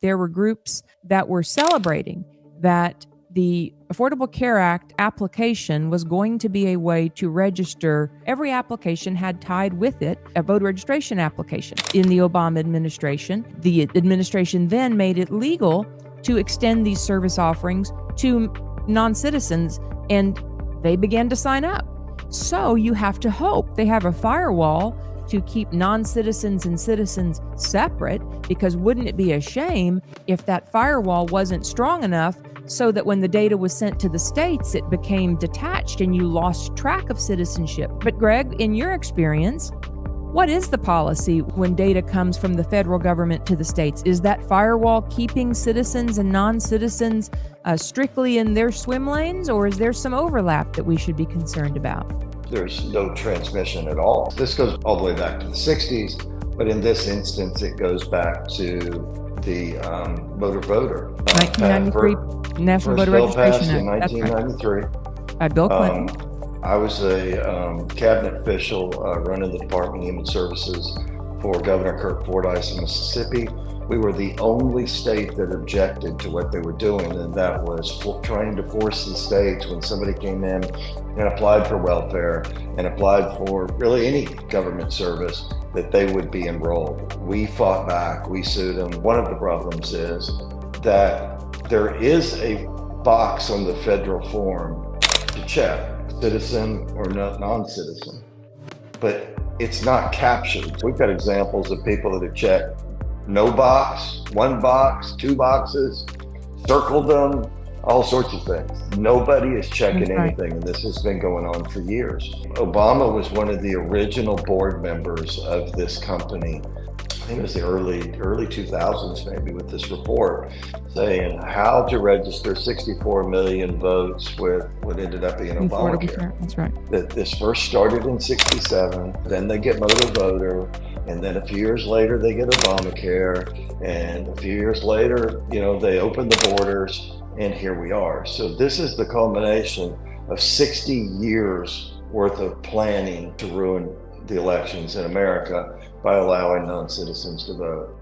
There were groups that were celebrating that the Affordable Care Act application was going to be a way to register. Every application had tied with it a voter registration application. In the Obama administration, the administration then made it legal to extend these service offerings to non-citizens, and they began to sign up. So you have to hope they have a firewall to keep non-citizens and citizens separate, because wouldn't it be a shame if that firewall wasn't strong enough so that when the data was sent to the states, it became detached and you lost track of citizenship? But Greg, in your experience, what is the policy when data comes from the federal government to the states? Is that firewall keeping citizens and non-citizens strictly in their swim lanes, or is there some overlap that we should be concerned about? There's no transmission at all. This goes all the way back to the 60s, but in this instance, it goes back to the voter. 1993 National Voter Registration Act. In 1993. By Bill Clinton. I was a cabinet official running the Department of Human Services for Governor Kirk Fordyce in Mississippi. We were the only state that objected to what they were doing, and that was trying to force the states, when somebody came in and applied for welfare and applied for really any government service, that they would be enrolled. We fought back, we sued them. One of the problems is that there is a box on the federal form to check citizen or non-citizen, but it's not captured. We've got examples of people that have checked no box, one box, two boxes, circled them, all sorts of things. Nobody is checking anything, and this has been going on for years. Obama was one of the original board members of this company. I think it was the early 2000s, maybe, with this report saying how to register 64 million votes with what ended up being Obamacare. That's right. That this first started in 67, then they get motor voter, and then a few years later they get Obamacare, and a few years later, they open the borders, and here we are. So this is the culmination of 60 years worth of planning to ruin the elections in America by allowing non-citizens to vote.